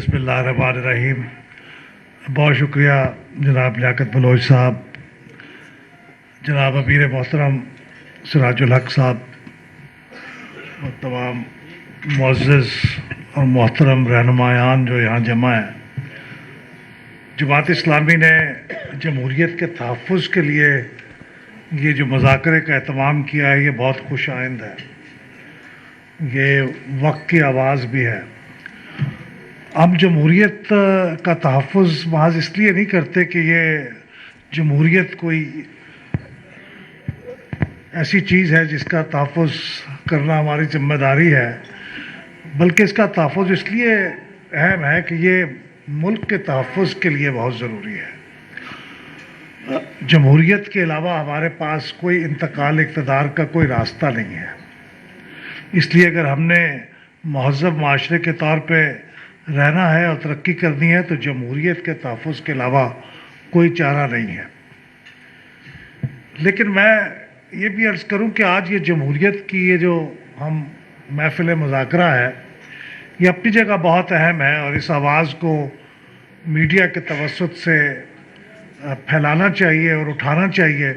बिस्मिल्लाह रहमान रहीम। बहुत शुक्रिया जनाब लियाकत बलोच साहब, जनाब अमीर मोहतरम सिराजुल हक साहब और तमाम मुअज़्ज़िज़ और मोहतरम रहनुमायान जो यहाँ जमा हैं। जमात इस्लामी ने जमहूरियत के तहफ़्फ़ुज़ के लिए ये जो मुज़ाकरे का एहतमाम किया है, ये बहुत खुश आइंद है। ये वक्त की आवाज़ भी है। हम जमहूरियत का तहफ़्फ़ुज़ महज़ इसलिए नहीं करते कि ये जमहूरियत कोई ऐसी चीज़ है जिसका तहफ़्फ़ुज़ करना हमारी ज़िम्मेदारी है, बल्कि इसका तहफ़्फ़ुज़ इसलिए अहम है कि ये मुल्क के तहफ़्फ़ुज़ के लिए बहुत ज़रूरी है। जमहूरियत के अलावा हमारे पास कोई इंतकाल इक़्तिदार का कोई रास्ता नहीं है। इसलिए अगर हमने महज़्ज़ब माशरे के तौर पे रहना है और तरक्की करनी है तो जमहूरियत के तहफ़्फ़ुज़ के अलावा कोई चारा नहीं है। लेकिन मैं ये भी अर्ज़ करूं कि आज ये जमहूरियत की ये जो हम महफ़िल मुज़ाकरा है, ये अपनी जगह बहुत अहम है और इस आवाज़ को मीडिया के तवस्सुत से फैलाना चाहिए और उठाना चाहिए।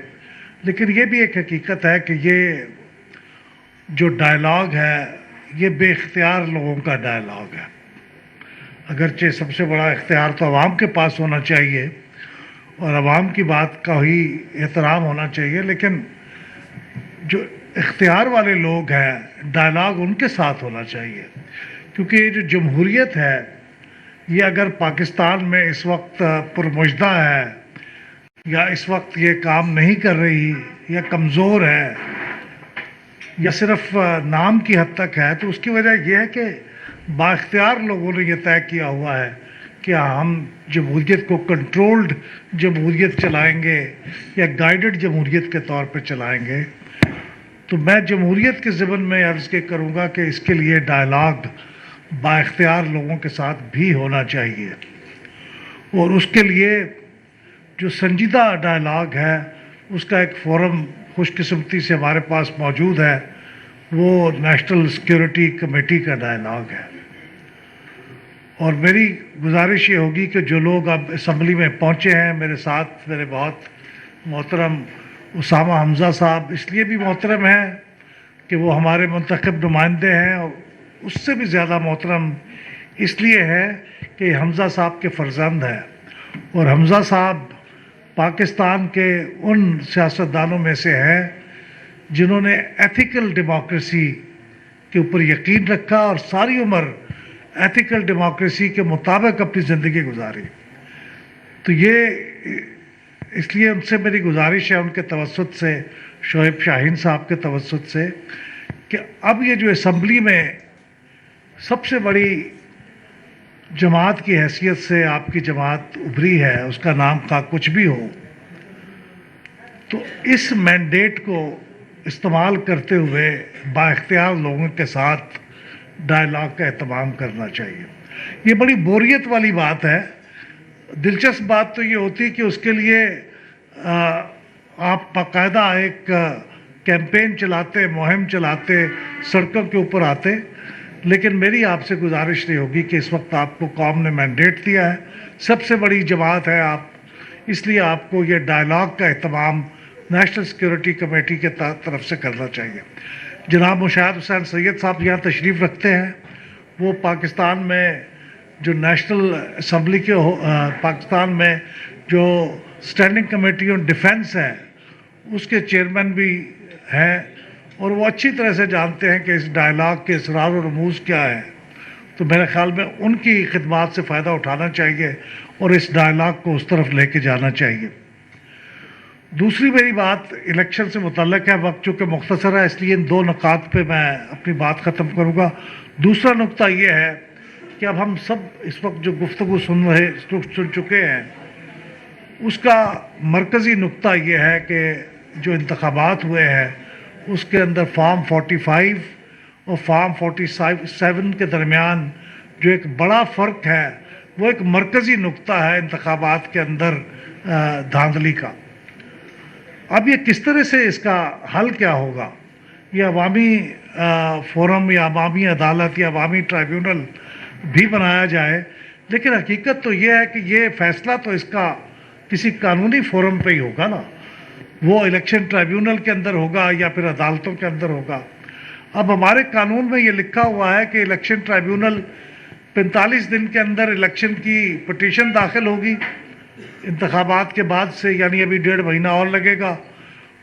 लेकिन ये भी एक हकीकत है कि ये जो डायलॉग है ये बेख्तियार लोगों का डायलॉग है। अगरचे सबसे बड़ा इख्तियार तो आवाम के पास होना चाहिए और आवाम की बात का ही एहतराम होना चाहिए, लेकिन जो इख्तियार वाले लोग हैं डायलॉग उनके साथ होना चाहिए। क्योंकि ये जो जमहूरियत है ये अगर पाकिस्तान में इस वक्त पुरमुज्दा है या इस वक्त ये काम नहीं कर रही या कमज़ोर है या सिर्फ नाम की हद तक है, तो उसकी वजह यह है कि बाख्तियार लोगों ने यह तय किया हुआ है कि हम जमहूरियत को कंट्रोल्ड जमहूरियत चलाएंगे या गाइडेड जमहूरियत के तौर पे चलाएंगे। तो मैं जमहूरियत के ज़िमन में अर्ज़ के करूँगा कि इसके लिए डायलॉग बाख्तियार लोगों के साथ भी होना चाहिए और उसके लिए जो संजीदा डायलॉग है उसका एक फोरम खुशकिस्मती से हमारे पास मौजूद है, वो नेशनल सिक्योरिटी कमेटी का डायलॉग है। और मेरी गुजारिश ये होगी कि जो लोग अब असम्बली में पहुँचे हैं मेरे साथ, मेरे बहुत मोहतरम उसामा हमज़ा साहब इसलिए भी मोहतरम हैं कि वो हमारे मुंतखब नुमाइंदे हैं, और उससे भी ज़्यादा मोहतरम इसलिए है कि हमज़ा साहब के फ़र्जंद हैं और हमज़ा साहब पाकिस्तान के उन सियासतदानों में से हैं जिन्होंने एथिकल डेमोक्रेसी के ऊपर यकीन रखा और सारी उम्र एथिकल डेमोक्रेसी के मुताबिक अपनी ज़िंदगी गुजारी। तो ये इसलिए उनसे मेरी गुजारिश है, उनके तवस्सुत से, शोएब शाहीन साहब के तवस्सुत से, कि अब ये जो असम्बली में सबसे बड़ी जमात की हैसियत से आपकी जमात उभरी है, उसका नाम का कुछ भी हो, तो इस मैंडेट को इस्तेमाल करते हुए बाख्तियार लोगों के साथ डायलॉग का एहतमाम करना चाहिए। ये बड़ी बोरियत वाली बात है। दिलचस्प बात तो ये होती कि उसके लिए आप बाकायदा एक कैंपेन चलाते, मुहिम चलाते, सड़कों के ऊपर आते, लेकिन मेरी आपसे गुजारिश नहीं होगी कि इस वक्त आपको कौम ने मैंडेट दिया है, सबसे बड़ी जमात है आप, इसलिए आपको ये डायलॉग का एहतमाम नेशनल सिक्योरिटी कमेटी के तरफ से करना चाहिए। जनाब मुशाहिद हुसैन सैयद साहब यहाँ तशरीफ़ रखते हैं। वो पाकिस्तान में जो नेशनल असम्बली के पाकिस्तान में जो स्टैंडिंग कमेटी ऑन डिफेंस है उसके चेयरमैन भी हैं और वो अच्छी तरह से जानते हैं कि इस डायलॉग के इसरार और रमूज़ क्या है। तो मेरे ख़्याल में उनकी खिदमात से फ़ायदा उठाना चाहिए और इस डायलॉग को उस तरफ लेके जाना चाहिए। दूसरी मेरी बात इलेक्शन से मुतल्लिक़ है। वक्त चूँकि मुख्तसर है इसलिए इन दो नुकात पे मैं अपनी बात ख़त्म करूँगा। दूसरा नुक्ता ये है कि अब हम सब इस वक्त जो गुफ्तगू सुन चुके हैं उसका मरकज़ी नुक्ता ये है कि जो इंतख़ाबात हुए हैं उसके अंदर फॉर्म 45 और फॉर्म 47 के दरमियान जो एक बड़ा फ़र्क है वो एक मरकज़ी नुक्ता है इंतख़ाबात के अंदर धांधली का। अब ये किस तरह से इसका हल क्या होगा, ये अवामी फोरम या अवामी अदालत या अवामी ट्राइब्यूनल भी बनाया जाए لیکن حقیقت تو یہ ہے کہ یہ فیصلہ تو اس کا کسی قانونی فورم پہ ہی ہوگا نا، وہ الیکشن ٹرائیبیونل کے اندر ہوگا یا پھر عدالتوں کے اندر ہوگا۔ اب ہمارے قانون میں یہ لکھا ہوا ہے کہ الیکشن ٹرائیبیونل 45 دن کے اندر الیکشن کی پٹیشن داخل ہوگی انتخابات کے بعد سے، یعنی ابھی 1.5 مہینہ اور لگے گا،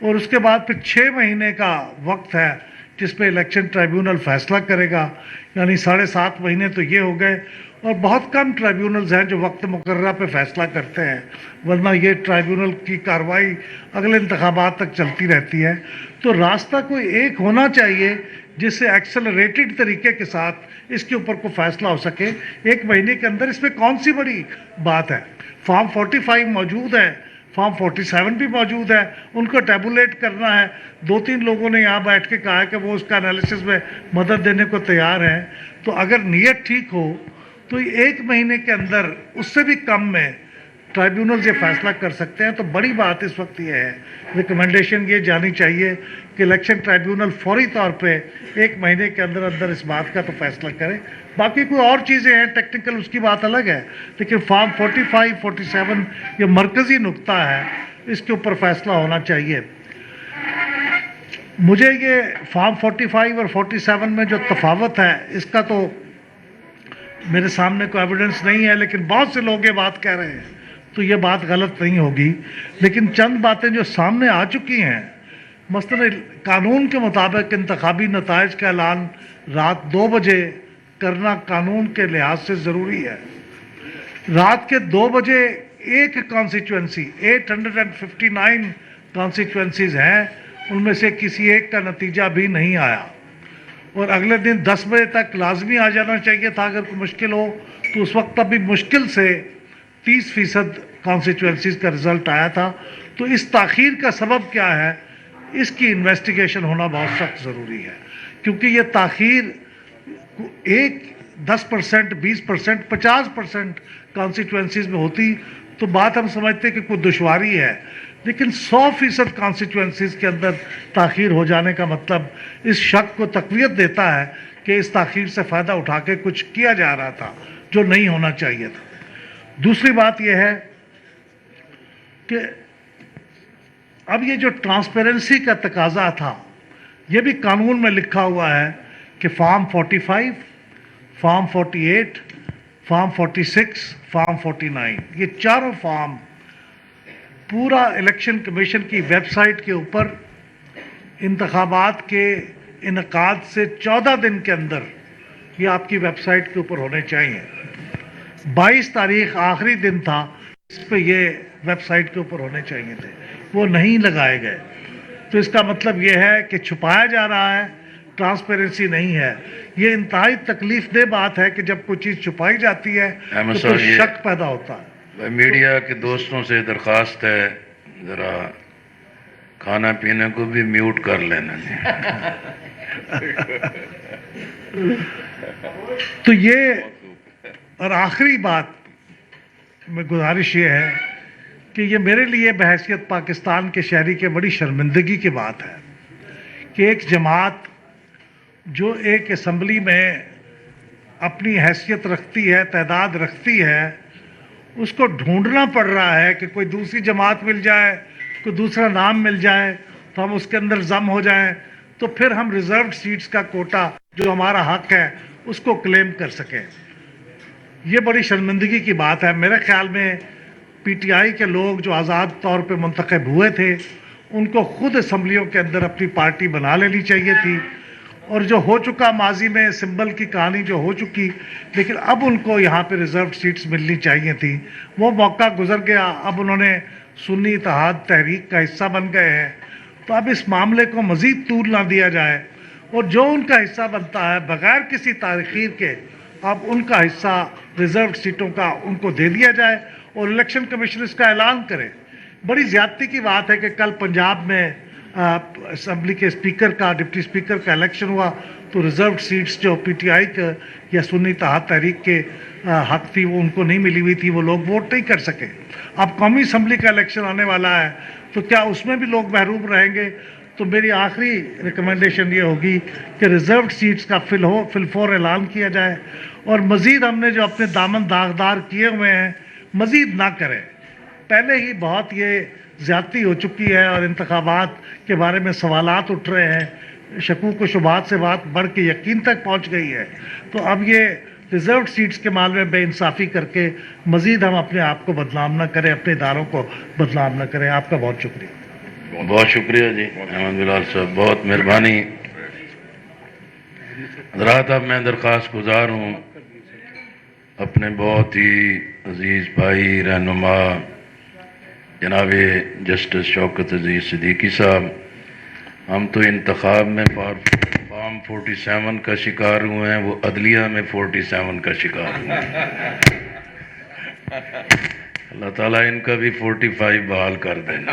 اور اس کے بعد پھر 6 مہینے کا وقت ہے جس پہ الیکشن ٹرائیبیونل فیصلہ کرے گا، یعنی 7.5 مہینے تو یہ ہو گئے۔ اور بہت کم ٹرائیبیونلز ہیں جو وقت مقررہ پہ فیصلہ کرتے ہیں، ورنہ یہ ٹرائیبیونل کی کارروائی اگلے انتخابات تک چلتی رہتی ہے۔ تو راستہ کوئی ایک ہونا چاہیے جس سے ایکسلریٹڈ طریقے کے ساتھ اس کے اوپر کوئی فیصلہ ہو سکے 1 مہینے کے اندر۔ اس میں کون سی بڑی بات ہے؟ فارم 45 موجود ہے، فارم 47 بھی موجود ہے، ان کو ٹیبولیٹ کرنا ہے۔ 2-3 لوگوں نے یہاں بیٹھ کے کہا ہے کہ وہ اس کا انالیسس میں مدد دینے کو تیار ہیں۔ تو اگر نیت ٹھیک ہو تو 1 مہینے کے اندر، اس سے بھی کم میں، ٹرائیبیونل یہ فیصلہ کر سکتے ہیں۔ تو بڑی بات اس وقت یہ ہے، ریکمنڈیشن یہ جانی چاہیے کہ الیکشن ٹرائیبیونل فوری طور پہ 1 مہینے کے اندر اندر اس بات کا تو فیصلہ کرے۔ باقی کوئی اور چیزیں ہیں ٹیکنیکل، اس کی بات الگ ہے، لیکن فارم 45 47 یہ مرکزی نقطہ ہے، اس کے اوپر فیصلہ ہونا چاہیے۔ مجھے یہ فارم 45 اور 47 میں جو تفاوت ہے اس کا تو میرے سامنے کوئی ایویڈنس نہیں ہے، لیکن بہت سے لوگ یہ بات کہہ رہے ہیں، تو یہ بات غلط نہیں ہوگی۔ لیکن چند باتیں جو سامنے آ چکی ہیں، مثلا قانون کے مطابق انتخابی نتائج کا اعلان رات 2 بجے کرنا قانون کے لحاظ سے ضروری ہے۔ رات کے 2 بجے ایک کانسٹیچوئنسی، 859 کانسٹیچوئنسیز ہیں، ان میں سے کسی ایک کا نتیجہ بھی نہیں آیا، اور اگلے دن 10 بجے تک لازمی آ جانا چاہیے تھا۔ اگر کوئی مشکل ہو تو اس وقت ابھی مشکل سے 30% کانسٹیچوئنسیز کا رزلٹ آیا تھا۔ تو اس تاخیر کا سبب کیا ہے، اس کی انویسٹیگیشن ہونا بہت سخت ضروری ہے، کیونکہ یہ تاخیر 10%، 20%، 50% کانسٹیچوئنسیز میں ہوتی تو بات ہم سمجھتے کہ کوئی دشواری ہے، لیکن 100% کانسٹیچوئنسیز کے اندر تاخیر ہو جانے کا مطلب اس شک کو تقویت دیتا ہے کہ اس تاخیر سے فائدہ اٹھا کے کچھ کیا جا رہا تھا جو نہیں ہونا چاہیے تھا۔ دوسری بات یہ ہے کہ اب یہ جو ٹرانسپیرنسی کا تقاضا تھا، یہ بھی قانون میں لکھا ہوا ہے کہ فارم 45، فارم 48، فارم 46، فارم 49، یہ چاروں فارم پورا الیکشن کمیشن کی ویب سائٹ کے اوپر انتخابات کے انعقاد سے 14 دن کے اندر یہ آپ کی ویب سائٹ کے اوپر ہونے چاہیے۔ 22 تاریخ آخری دن تھا اس پہ یہ ویب سائٹ کے اوپر ہونے چاہیے تھے، وہ نہیں لگائے گئے۔ تو اس کا مطلب یہ ہے کہ چھپایا جا رہا ہے، ٹرانسپیرنسی نہیں ہے۔ یہ انتہائی تکلیف دہ بات ہے کہ جب کوئی چیز چھپائی جاتی ہے تو پھر شک پیدا ہوتا ہے۔ میڈیا کے دوستوں سے درخواست ہے، ذرا کھانا پینے کو بھی میوٹ کر لینا۔ تو یہ، اور آخری بات میں گزارش یہ ہے کہ یہ میرے لیے بحیثیت پاکستان کے شہری کے بڑی شرمندگی کی بات ہے کہ ایک جماعت جو ایک اسمبلی میں اپنی حیثیت رکھتی ہے، تعداد رکھتی ہے، اس کو ڈھونڈنا پڑ رہا ہے کہ کوئی دوسری جماعت مل جائے، کوئی دوسرا نام مل جائے تو ہم اس کے اندر ضم ہو جائیں، تو پھر ہم ریزروڈ سیٹس کا کوٹا جو ہمارا حق ہے اس کو کلیم کر سکیں۔ یہ بڑی شرمندگی کی بات ہے۔ میرے خیال میں پی ٹی آئی کے لوگ جو آزاد طور پہ منتخب ہوئے تھے، ان کو خود اسمبلیوں کے اندر اپنی پارٹی بنا لینی چاہیے تھی، اور جو ہو چکا ماضی میں سمبل کی کہانی جو ہو چکی، لیکن اب ان کو یہاں پہ ریزروڈ سیٹس ملنی چاہیے تھی۔ وہ موقع گزر گیا، اب انہوں نے سنی اتحاد تحریک کا حصہ بن گئے ہیں، تو اب اس معاملے کو مزید طول نہ دیا جائے، اور جو ان کا حصہ بنتا ہے بغیر کسی تاخیر کے اب ان کا حصہ ریزروڈ سیٹوں کا ان کو دے دیا جائے، اور الیکشن کمیشن اس کا اعلان کرے۔ بڑی زیادتی کی بات ہے کہ کل پنجاب میں اسمبلی کے اسپیکر کا، ڈپٹی اسپیکر کا الیکشن ہوا تو ریزروڈ سیٹس جو پی ٹی آئی کا یا سنی اتحاد تحریک کے حق تھی وہ ان کو نہیں ملی ہوئی تھی، وہ لوگ ووٹ نہیں کر سکے۔ اب قومی اسمبلی کا الیکشن آنے والا ہے تو کیا اس میں بھی لوگ محروم رہیں گے؟ तो मेरी आखिरी रिकमेंडेशन ये होगी कि रिजर्व्ड सीट्स का फिलफोर ऐलान किया जाए और मज़ीद हमने जो अपने दामन दागदार किए हुए हैं मज़ीद ना करें। पहले ही बहुत ये ज़्यादती हो चुकी है और इंतखाबात के बारे में सवालात उठ रहे हैं, शकूक व शुबात से बात बढ़ के यकीन तक पहुंच गई है। तो अब ये रिजर्व्ड सीट्स के मामले में बेइंसाफ़ी करके मज़ीद हम अपने आप को बदनाम ना करें, अपने इदारों को बदनाम ना करें। आपका बहुत शुक्रिया। बहुत शुक्रिया जी अहमद बिलाल साहब, बहुत मेहरबानी। हज़रात, अब मैं दरख्वास्त गुजार हूँ अपने बहुत ही अजीज़ भाई रहनुमा जनाब जस्टिस शौकत अजीज़ सिद्दीकी साहब, हम तो इंतखाब में फॉर्म 47 का शिकार हुए हैं, वो अदलिया में 47 का शिकार हुए हैं। अल्लाह ताला इनका भी 45 बहाल कर देना।